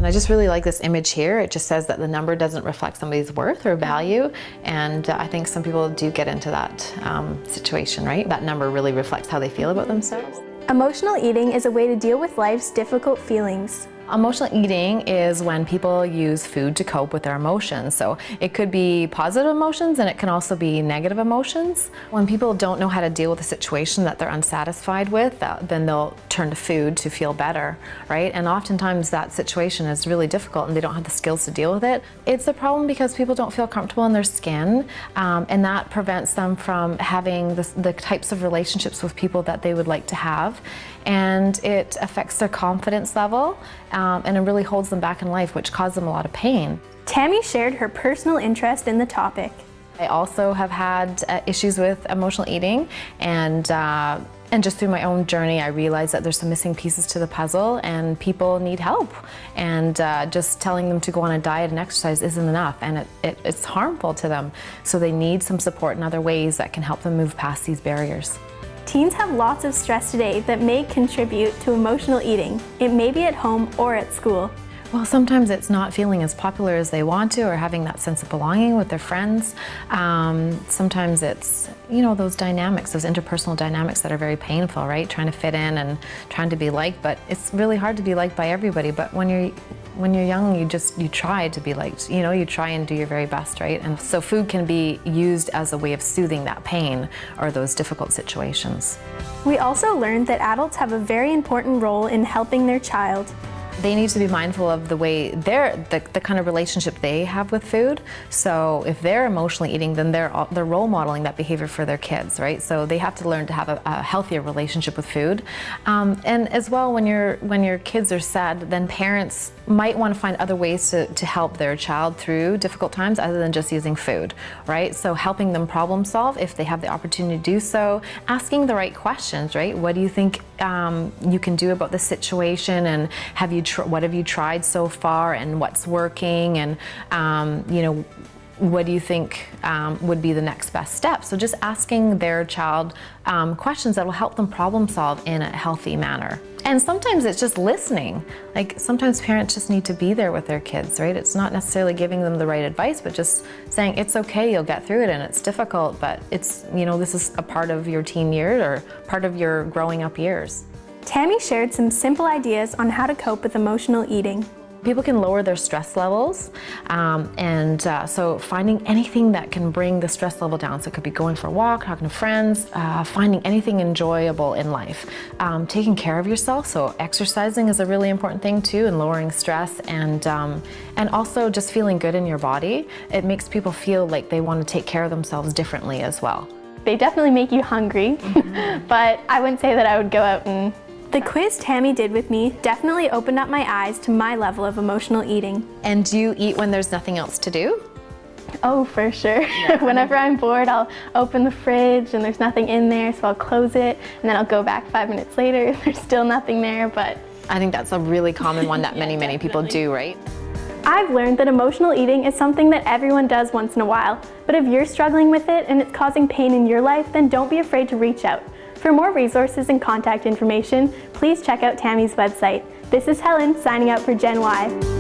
And I just really like this image here. It just says that the number doesn't reflect somebody's worth or value. And I think some people do get into that situation, right? That number really reflects how they feel about themselves. Emotional eating is a way to deal with life's difficult feelings. Emotional eating is when people use food to cope with their emotions. So it could be positive emotions and it can also be negative emotions. When people don't know how to deal with a situation that they're unsatisfied with, then they'll turn to food to feel better, right? And oftentimes that situation is really difficult and they don't have the skills to deal with it. It's a problem because people don't feel comfortable in their skin, and that prevents them from having the types of relationships with people that they would like to have. And it affects their confidence level, and it really holds them back in life, which causes them a lot of pain. Tammy shared her personal interest in the topic. I also have had issues with emotional eating, and just through my own journey, I realized that there's some missing pieces to the puzzle, and people need help. And just telling them to go on a diet and exercise isn't enough, and it's harmful to them. So they need some support in other ways that can help them move past these barriers. Teens have lots of stress today that may contribute to emotional eating. It may be at home or at school. Well, sometimes it's not feeling as popular as they want to, or having that sense of belonging with their friends. Sometimes it's, those dynamics, those interpersonal dynamics that are very painful, right? Trying to fit in and trying to be liked, but it's really hard to be liked by everybody. But when you're young, you try to be liked. You try and do your very best, right? And so food can be used as a way of soothing that pain or those difficult situations. We also learned that adults have a very important role in helping their child. They need to be mindful of the way the kind of relationship they have with food. So if they're emotionally eating, then they're role modeling that behavior for their kids, right? So they have to learn to have a healthier relationship with food. And as well, when your kids are sad, then parents might want to find other ways to help their child through difficult times other than just using food, right? So helping them problem solve if they have the opportunity to do so, asking the right questions, right? What do you think you can do about this situation, and what have you tried so far, and what's working, and what do you think would be the next best step? So just asking their child questions that will help them problem solve in a healthy manner. And sometimes it's just listening. Like sometimes parents just need to be there with their kids, right? It's not necessarily giving them the right advice, but just saying, it's okay, you'll get through it, and it's difficult, but it's, this is a part of your teen years or part of your growing up years. Tammy shared some simple ideas on how to cope with emotional eating. People can lower their stress levels, so finding anything that can bring the stress level down. So it could be going for a walk, talking to friends, finding anything enjoyable in life. Taking care of yourself, so exercising is a really important thing too, and lowering stress, and also just feeling good in your body. It makes people feel like they want to take care of themselves differently as well. They definitely make you hungry, but I wouldn't say that I would go out and... The quiz Tammy did with me definitely opened up my eyes to my level of emotional eating. And do you eat when there's nothing else to do? Oh, for sure. Yeah. Whenever I'm bored, I'll open the fridge and there's nothing in there, so I'll close it, and then I'll go back 5 minutes later, there's still nothing there, but... I think that's a really common one that many people do, right? I've learned that emotional eating is something that everyone does once in a while, but if you're struggling with it and it's causing pain in your life, then don't be afraid to reach out. For more resources and contact information, please check out Tammy's website. This is Helen signing out for Gen Y.